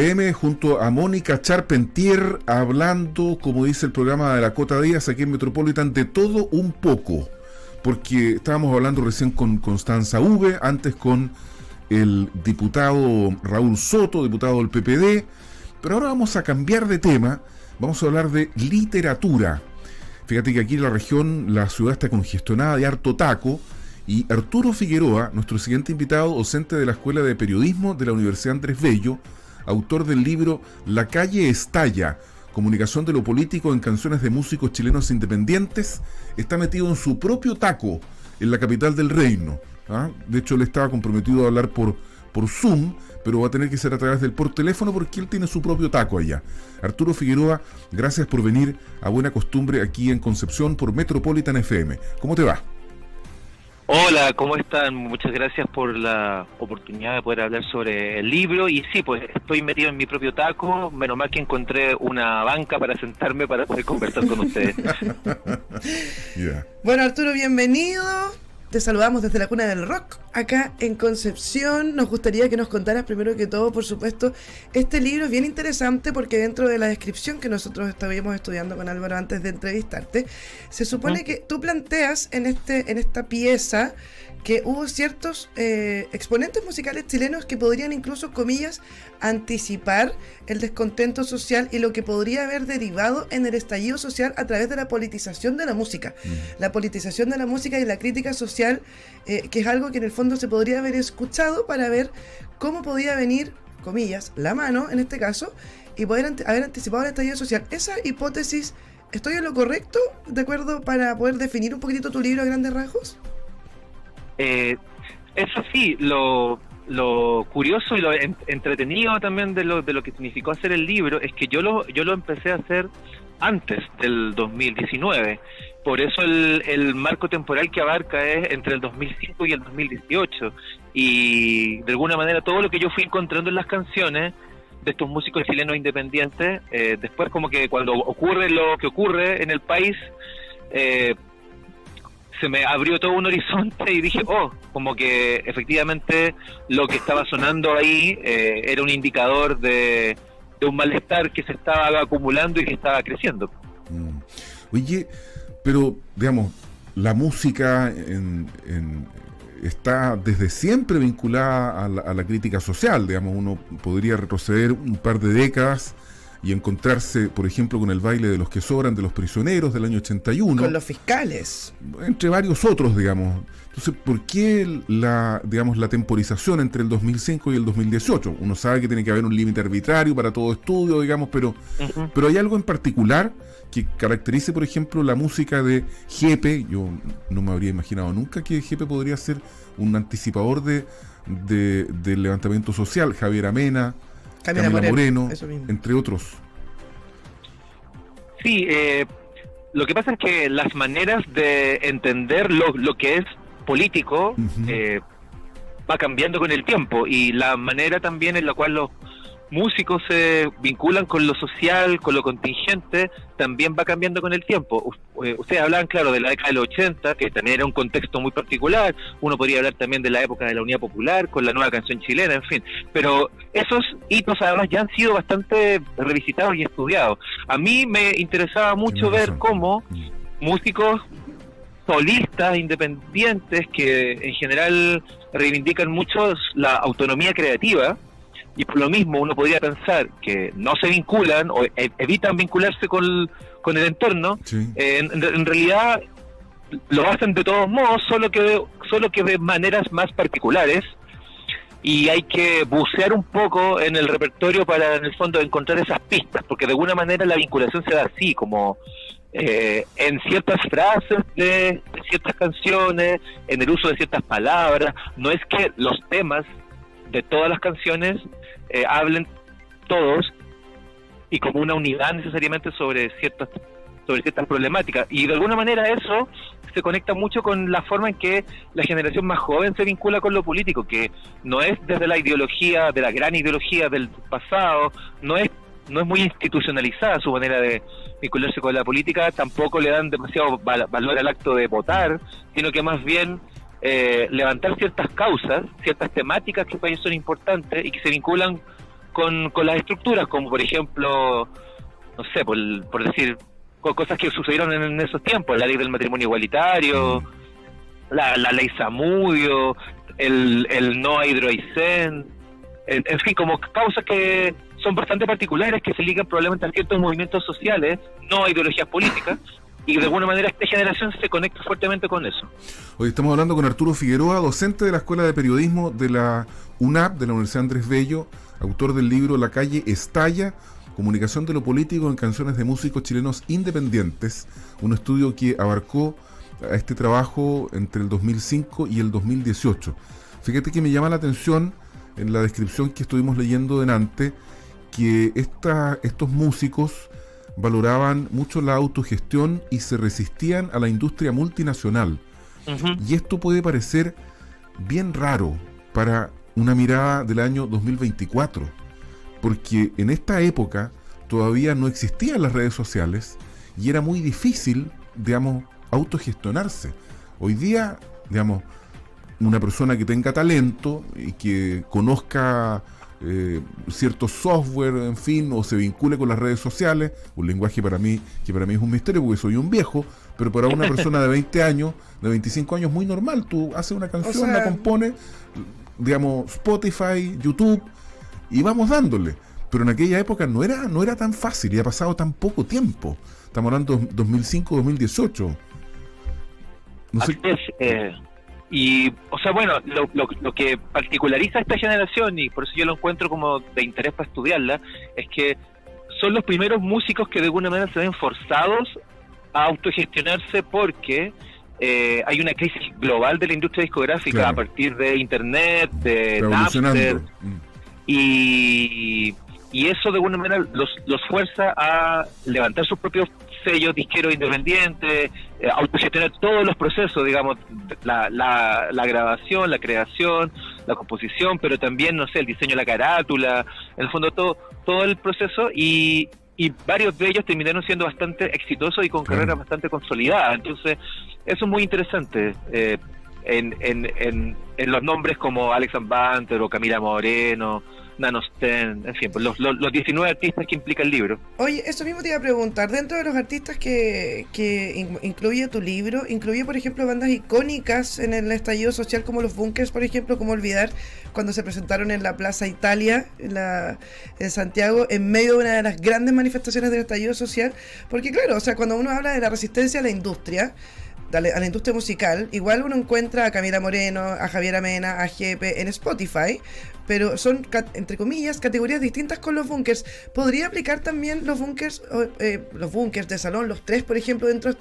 M junto a Mónica Charpentier, hablando, como dice el programa de la Cota Díaz aquí en Metropolitan, de todo un poco, porque estábamos hablando recién con Constanza V, antes con el diputado Raúl Soto, diputado del PPD, pero ahora vamos a cambiar de tema, vamos a hablar de literatura. Fíjate que aquí en la región la ciudad está congestionada de harto taco, y Arturo Figueroa, nuestro siguiente invitado, docente de la Escuela de Periodismo de la Universidad Andrés Bello, autor del libro La calle estalla, comunicación de lo político en canciones de músicos chilenos independientes, está metido en su propio taco en la capital del reino. De hecho, él estaba comprometido a hablar por Zoom, pero va a tener que ser a través del por teléfono porque él tiene su propio taco allá. Arturo Figueroa, gracias por venir a Buena Costumbre aquí en Concepción por Metropolitan FM. ¿Cómo te va? Hola, ¿cómo están? Muchas gracias por la oportunidad de poder hablar sobre el libro. Y sí, pues estoy metido en mi propio taco. Menos mal que encontré una banca para sentarme para poder conversar con ustedes. Yeah. Bueno, Arturo, bienvenido. Te saludamos desde la cuna del rock, acá en Concepción. Nos gustaría que nos contaras primero que todo, por supuesto, este libro es bien interesante porque dentro de la descripción que nosotros estábamos estudiando con Álvaro antes de entrevistarte, se supone que tú planteas en esta pieza que hubo ciertos exponentes musicales chilenos que podrían incluso, comillas, anticipar el descontento social y lo que podría haber derivado en el estallido social a través de la politización de la música. La politización de la música y la crítica social, que es algo que en el fondo se podría haber escuchado para ver cómo podía venir, comillas, la mano, en este caso, y poder haber anticipado el estallido social. Esa hipótesis, ¿estoy en lo correcto, de acuerdo, para poder definir un poquitito tu libro a grandes rasgos? Eso sí, lo curioso y lo entretenido también de lo que significó hacer el libro es que yo lo empecé a hacer antes del 2019. Por eso el marco temporal que abarca es entre el 2005 y el 2018. Y de alguna manera todo lo que yo fui encontrando en las canciones de estos músicos chilenos independientes, después como que cuando ocurre lo que ocurre en el país, se me abrió todo un horizonte y dije, como que efectivamente lo que estaba sonando ahí era un indicador de un malestar que se estaba acumulando y que estaba creciendo. Oye, pero digamos, la música está desde siempre vinculada a la crítica social, digamos, uno podría retroceder un par de décadas y encontrarse, por ejemplo, con el baile de los que sobran de los prisioneros del año 81. Con los fiscales. Entre varios otros, digamos. Entonces, ¿por qué la temporización entre el 2005 y el 2018? Uno sabe que tiene que haber un límite arbitrario para todo estudio, digamos, pero ¿hay algo en particular que caracterice, por ejemplo, la música de Jepe? Yo no me habría imaginado nunca que Jepe podría ser un anticipador del levantamiento social. Javier Amena, Camila Moreno, entre otros. Sí, lo que pasa es que las maneras de entender lo que es político va cambiando con el tiempo, y la manera también en la cual los músicos se vinculan con lo social, con lo contingente, también va cambiando con el tiempo. Ustedes hablaban, claro, de la década del 80, que también era un contexto muy particular. Uno podría hablar también de la época de la Unidad Popular, con la nueva canción chilena, en fin. Pero esos hitos además ya han sido bastante revisitados y estudiados. A mí me interesaba mucho ver cómo músicos solistas, independientes, que en general reivindican mucho la autonomía creativa, y por lo mismo uno podría pensar que no se vinculan o evitan vincularse con el entorno, en realidad lo hacen de todos modos, solo que de maneras más particulares, y hay que bucear un poco en el repertorio para en el fondo encontrar esas pistas, porque de alguna manera la vinculación se da así, como en ciertas frases de ciertas canciones, en el uso de ciertas palabras. No es que los temas de todas las canciones hablen todos y como una unidad necesariamente sobre ciertas problemáticas, y de alguna manera eso se conecta mucho con la forma en que la generación más joven se vincula con lo político, que no es desde la ideología, de la gran ideología del pasado, no es muy institucionalizada su manera de vincularse con la política, tampoco le dan demasiado valor al acto de votar, sino que más bien levantar ciertas causas, ciertas temáticas que para ellos son importantes y que se vinculan con las estructuras, como por ejemplo, no sé, por decir cosas que sucedieron en esos tiempos, la ley del matrimonio igualitario, la ley Zamudio, el no a Hidroaicén, en fin, como causas que son bastante particulares, que se ligan probablemente a ciertos movimientos sociales, no a ideologías políticas, y de alguna manera esta generación se conecta fuertemente con eso. Hoy estamos hablando con Arturo Figueroa, docente de la Escuela de Periodismo de la UNAP, de la Universidad Andrés Bello, autor del libro La calle estalla, comunicación de lo político en canciones de músicos chilenos independientes, un estudio que abarcó a este trabajo entre el 2005 y el 2018. Fíjate que me llama la atención en la descripción que estuvimos leyendo delante, que estos músicos valoraban mucho la autogestión y se resistían a la industria multinacional. Uh-huh. Y esto puede parecer bien raro para una mirada del año 2024, porque en esta época todavía no existían las redes sociales y era muy difícil, digamos, autogestionarse. Hoy día, digamos, una persona que tenga talento y que conozca cierto software, en fin, o se vincule con las redes sociales, un lenguaje que para mí es un misterio porque soy un viejo, pero para una persona de 20 años, de 25 años, muy normal. Tú haces una canción, la compones, digamos, Spotify, YouTube, y vamos dándole. Pero en aquella época no era tan fácil y ha pasado tan poco tiempo. Estamos hablando de 2005-2018. No sé. Y, o sea, bueno, lo que particulariza a esta generación, y por eso yo lo encuentro como de interés para estudiarla, es que son los primeros músicos que de alguna manera se ven forzados a autogestionarse porque hay una crisis global de la industria discográfica, claro, a partir de Internet, de Napster, y eso de alguna manera los fuerza a levantar sus propios sellos disqueros independientes, autogestionar todos los procesos, digamos, la grabación, la creación, la composición, pero también, no sé, el diseño de la carátula, en el fondo todo el proceso, y varios de ellos terminaron siendo bastante exitosos y con carreras bastante consolidadas. Entonces, eso es muy interesante, en los nombres como Alex Banter o Camila Moreno, Nano Sten, en fin, los 19 artistas que implica el libro. Oye, eso mismo te iba a preguntar, dentro de los artistas que incluye tu libro, incluye por ejemplo bandas icónicas en el estallido social como los Bunkers, por ejemplo, como olvidar cuando se presentaron en la Plaza Italia, en Santiago, en medio de una de las grandes manifestaciones del estallido social, porque claro, o sea, cuando uno habla de la resistencia a la industria musical, igual uno encuentra a Camila Moreno, a Javier Amena, a Jepe en Spotify, pero son, entre comillas, categorías distintas con los Bunkers. ¿Podría aplicar también los Bunkers de salón, los tres, por ejemplo, dentro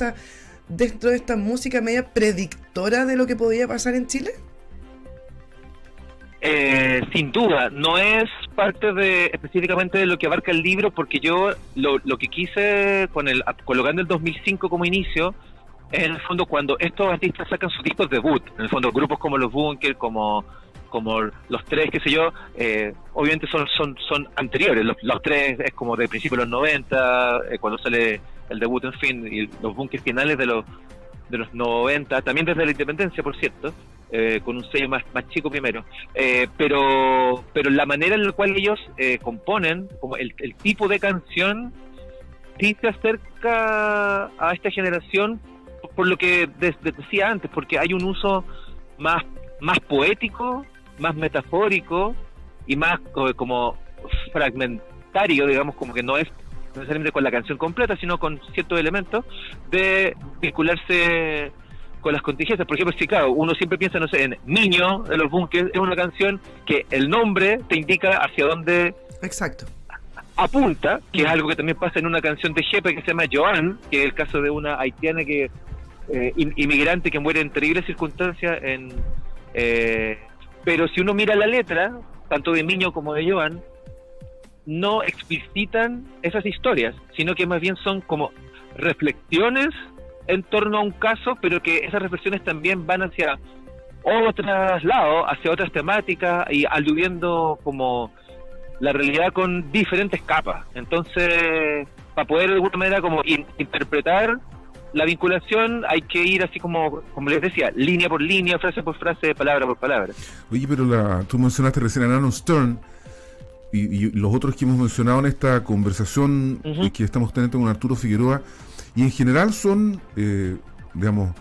de esta música media predictora de lo que podía pasar en Chile? Sin duda, no es parte específicamente de lo que abarca el libro, porque yo lo que quise colocando el 2005 como inicio, en el fondo cuando estos artistas sacan sus discos debut, en el fondo grupos como los Bunkers, como los tres, qué sé yo, obviamente son anteriores, los tres es como de principios de los 90, cuando sale el debut, en fin, y los Bunkers finales de los 90, también desde la independencia, por cierto, con un sello más chico primero, pero la manera en la cual ellos componen, como el tipo de canción, sí se acerca a esta generación, por lo que decía antes, porque hay un uso más poético, más metafórico y más como fragmentario, digamos, como que no es necesariamente con la canción completa, sino con ciertos elementos de vincularse con las contingencias. Por ejemplo, sí, claro, uno siempre piensa, no sé, en Niño de los Bunkers, es una canción que el nombre te indica hacia dónde exacto apunta, que es algo que también pasa en una canción de Jepe que se llama Joan, que es el caso de una haitiana que inmigrante que muere en terribles circunstancias pero si uno mira la letra, tanto de Miño como de Joan, no explicitan esas historias, sino que más bien son como reflexiones en torno a un caso, pero que esas reflexiones también van hacia otros lados, hacia otras temáticas y aludiendo como la realidad con diferentes capas. Entonces, para poder de alguna manera como interpretar la vinculación, hay que ir así como les decía, línea por línea, frase por frase, palabra por palabra. Oye, pero tú mencionaste recién a Nano Stern, y los otros que hemos mencionado en esta conversación que estamos teniendo con Arturo Figueroa, y en general son, digamos,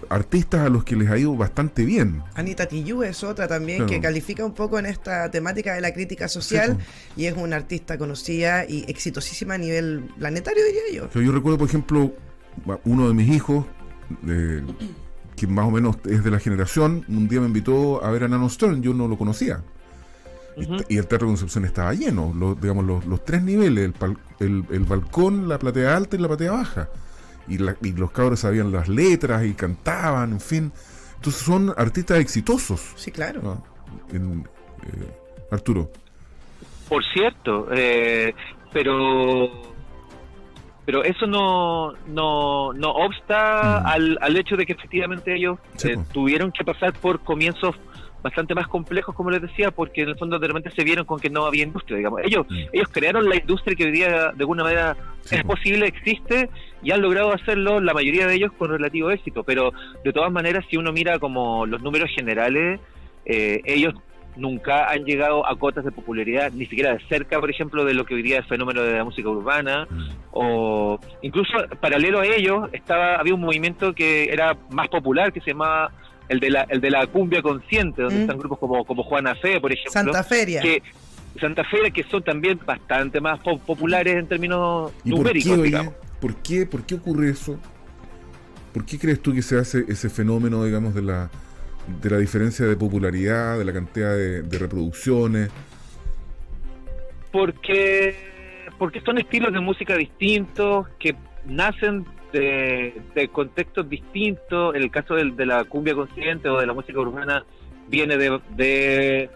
artistas a los que les ha ido bastante bien. Anita Tijoux es otra también, claro, que califica un poco en esta temática de la crítica social, sí, y es una artista conocida y exitosísima a nivel planetario, diría yo. O sea, yo recuerdo, por ejemplo, uno de mis hijos, que más o menos es de la generación, un día me invitó a ver a Nano Stern, yo no lo conocía. Y el Teatro Concepción estaba lleno, digamos, los tres niveles, el balcón, la platea alta y la platea baja. Y los cabros sabían las letras y cantaban, en fin. Entonces son artistas exitosos. Sí, claro. ¿No? Arturo. Por cierto, pero eso no obsta al hecho de que efectivamente ellos tuvieron que pasar por comienzos bastante más complejos, como les decía, porque en el fondo de repente se vieron con que no había industria, digamos. Ellos crearon la industria que hoy día de alguna manera es posible, existe, y han logrado hacerlo, la mayoría de ellos con relativo éxito, pero de todas maneras, si uno mira como los números generales, ellos nunca han llegado a cotas de popularidad, ni siquiera de cerca, por ejemplo, de lo que hoy día es el fenómeno de la música urbana, o incluso paralelo a ellos había un movimiento que era más popular, que se llamaba el de la cumbia consciente, donde están grupos como Juana Fe, por ejemplo. Santa Feria, que son también bastante más populares en términos numéricos, ¿por qué, digamos. ¿Por qué ocurre eso? ¿Por qué crees tú que se hace ese fenómeno, digamos, de la diferencia de popularidad, de la cantidad de reproducciones? Porque son estilos de música distintos, que nacen de contextos distintos. En el caso de la cumbia consciente o de la música urbana, viene de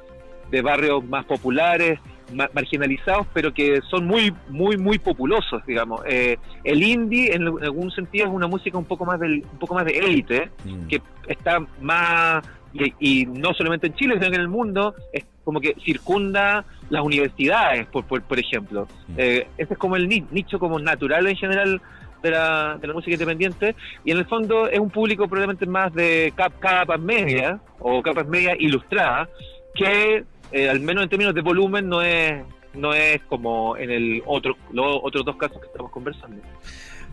barrios más populares, marginalizados, pero que son muy muy muy populosos, digamos. El indie en algún sentido es una música un poco más de élite, que está más, y no solamente en Chile, sino que en el mundo, es como que circunda las universidades, por ejemplo. Ese es como el nicho como natural en general de la música independiente, y en el fondo es un público probablemente más de capas media o capas media ilustradas, que al menos en términos de volumen no es como en los otros dos casos que estamos conversando.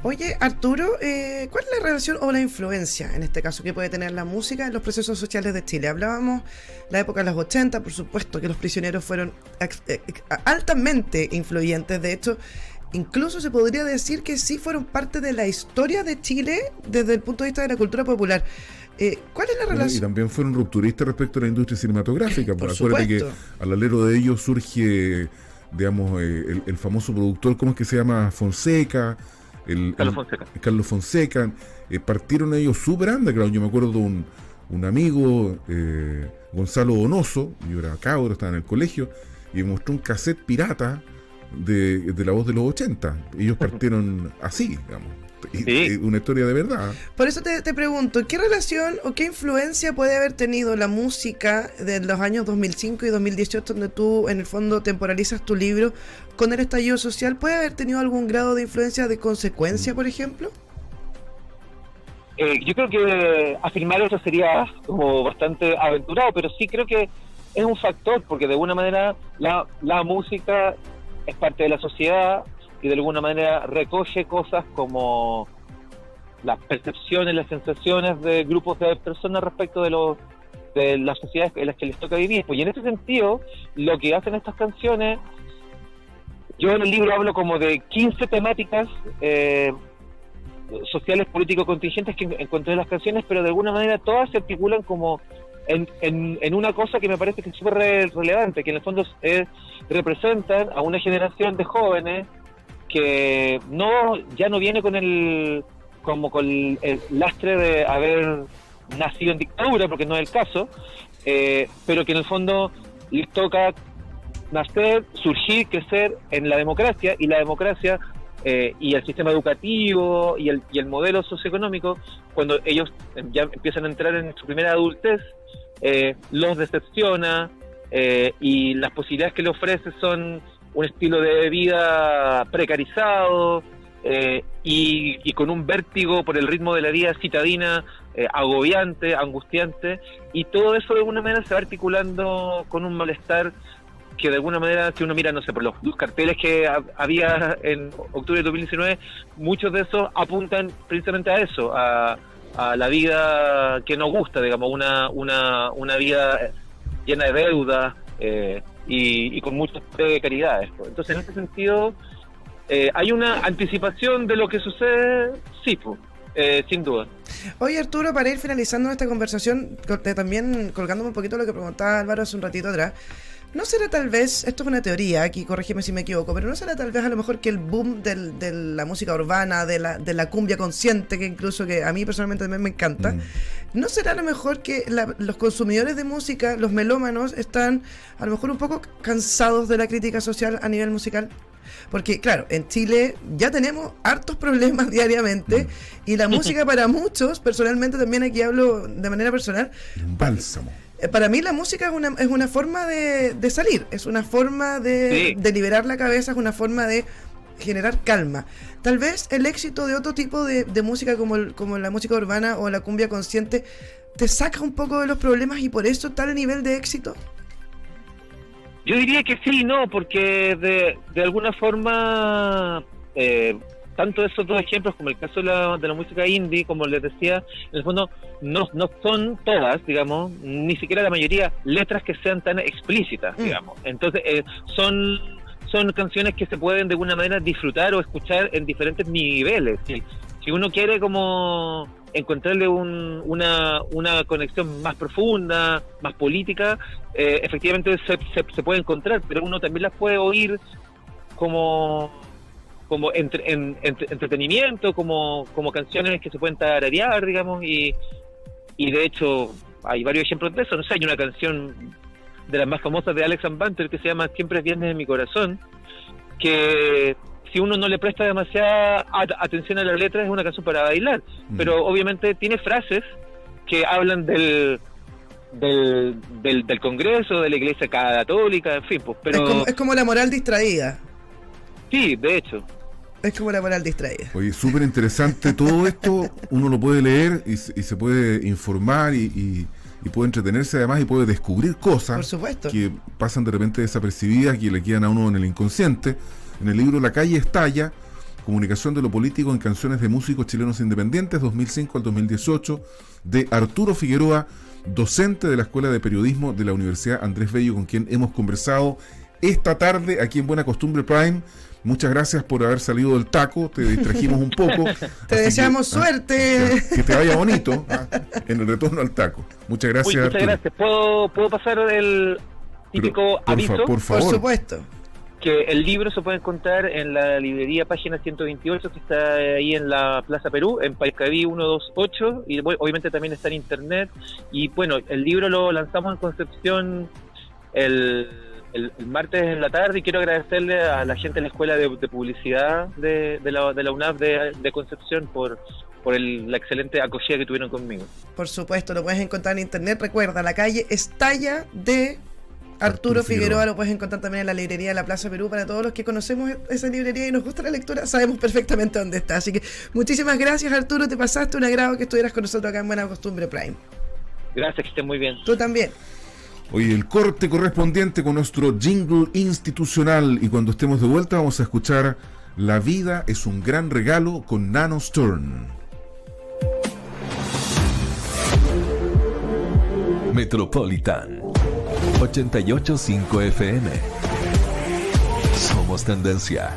Oye, Arturo, ¿cuál es la relación o la influencia, en este caso, que puede tener la música en los procesos sociales de Chile? Hablábamos la época de los 80, por supuesto que los prisioneros fueron altamente influyentes. De hecho, incluso se podría decir que sí fueron parte de la historia de Chile desde el punto de vista de la cultura popular. ¿Cuál es la relación? Y también fueron rupturistas respecto a la industria cinematográfica. Por Acuérdate que supuesto, al alero de ellos surge, digamos, el famoso productor, ¿cómo es que se llama? Fonseca. Carlos Fonseca. Partieron ellos súper underground. Yo me acuerdo de un amigo, Gonzalo Donoso, yo era cabro, estaba en el colegio, y me mostró un cassette pirata de La Voz de los 80. Ellos partieron así, digamos. Sí. Una historia de verdad. Por eso te pregunto, ¿qué relación o qué influencia puede haber tenido la música de los años 2005 y 2018, donde tú en el fondo temporalizas tu libro, con el estallido social? ¿Puede haber tenido algún grado de influencia, de consecuencia, por ejemplo? Yo creo que afirmar eso sería como bastante aventurado, pero sí creo que es un factor, porque de alguna manera la música es parte de la sociedad, y de alguna manera recoge cosas como las percepciones, las sensaciones de grupos de personas respecto de las sociedades en las que les toca vivir. Pues, y en ese sentido, lo que hacen estas canciones, yo en el libro hablo como de 15 temáticas sociales, políticos, contingentes que encontré en las canciones, pero de alguna manera todas se articulan como en una cosa que me parece que es súper relevante, que en el fondo representan a una generación de jóvenes que ya no viene con el lastre de haber nacido en dictadura, porque no es el caso, pero que en el fondo les toca nacer, surgir, crecer en la democracia, y la democracia y el sistema educativo y el modelo socioeconómico, cuando ellos ya empiezan a entrar en su primera adultez, los decepciona, y las posibilidades que le ofrece son un estilo de vida precarizado, y con un vértigo por el ritmo de la vida citadina, agobiante, angustiante, y todo eso de alguna manera se va articulando con un malestar que de alguna manera, si uno mira, no sé, por los carteles que había en octubre de 2019, muchos de esos apuntan precisamente a eso, a la vida que nos gusta, digamos, una vida llena de deudas y con muchas precariedades. Entonces, en ese sentido, hay una anticipación de lo que sucede, sí, sin duda. Oye, Arturo, para ir finalizando esta conversación, también colgándome un poquito lo que preguntaba Álvaro hace un ratito atrás, ¿no será tal vez, esto es una teoría, aquí corrígeme si me equivoco, pero no será tal vez a lo mejor que el boom de la música urbana, de la cumbia consciente, que incluso que a mí personalmente también me encanta, ¿no será a lo mejor que los consumidores de música, los melómanos, están a lo mejor un poco cansados de la crítica social a nivel musical? Porque claro, en Chile ya tenemos hartos problemas diariamente y la música para muchos, personalmente también aquí hablo de manera personal, un bálsamo. Para mí la música es una forma de salir, es una forma de liberar la cabeza, es una forma de generar calma. Tal vez el éxito de otro tipo de música como la música urbana o la cumbia consciente te saca un poco de los problemas y por eso tal nivel de éxito. Yo diría que sí, no, porque de alguna forma, tanto esos dos ejemplos como el caso de la música indie, como les decía, en el fondo no son todas, digamos, ni siquiera la mayoría, letras que sean tan explícitas, digamos. Entonces, son canciones que se pueden de alguna manera disfrutar o escuchar en diferentes niveles. Si uno quiere como encontrarle una conexión más profunda, más política, efectivamente se puede encontrar, pero uno también las puede oír como entretenimiento, como canciones que se pueden tararear, digamos, y de hecho hay varios ejemplos de eso. No sé, hay una canción de las más famosas de Alex and Banter que se llama Siempre es viernes en mi corazón, que si uno no le presta demasiada atención a la letra es una canción para bailar, pero obviamente tiene frases que hablan del Congreso, de la Iglesia Católica, en fin, pues, pero es como la moral distraída. Sí, de hecho. Es como la moral distraída. Oye, súper interesante todo esto, uno lo puede leer y se puede informar y puede entretenerse además y puede descubrir cosas, por supuesto, que pasan de repente desapercibidas, que le quedan a uno en el inconsciente. En el libro La calle estalla, comunicación de lo político en canciones de músicos chilenos independientes, 2005 al 2018, de Arturo Figueroa, docente de la Escuela de Periodismo de la Universidad Andrés Bello, con quien hemos conversado esta tarde aquí en Buena Costumbre Prime. Muchas gracias por haber salido del taco, te distrajimos un poco. Te deseamos suerte. Que te vaya bonito en el retorno al taco. Muchas gracias. Muchas gracias. ¿Puedo pasar el típico aviso? Por favor. Por supuesto. Que el libro se puede encontrar en la librería página 128, que está ahí en la Plaza Perú, en Paiscaví 128, y obviamente también está en internet. Y bueno, el libro lo lanzamos en Concepción el martes en la tarde, y quiero agradecerle a la gente de la Escuela de Publicidad de la UNAV de Concepción por la excelente acogida que tuvieron conmigo. Por supuesto, lo puedes encontrar en internet. Recuerda, La calle estalla de Arturo Figueroa. Lo puedes encontrar también en la librería de la Plaza Perú. Para todos los que conocemos esa librería y nos gusta la lectura, sabemos perfectamente dónde está. Así que muchísimas gracias, Arturo, te pasaste, un agrado que estuvieras con nosotros acá en Buena Costumbre Prime. Gracias, que estén muy bien. Tú también. Oye, el corte correspondiente con nuestro jingle institucional, y cuando estemos de vuelta vamos a escuchar La vida es un gran regalo con Nano Stern. Metropolitan 88.5 FM. Somos tendencia.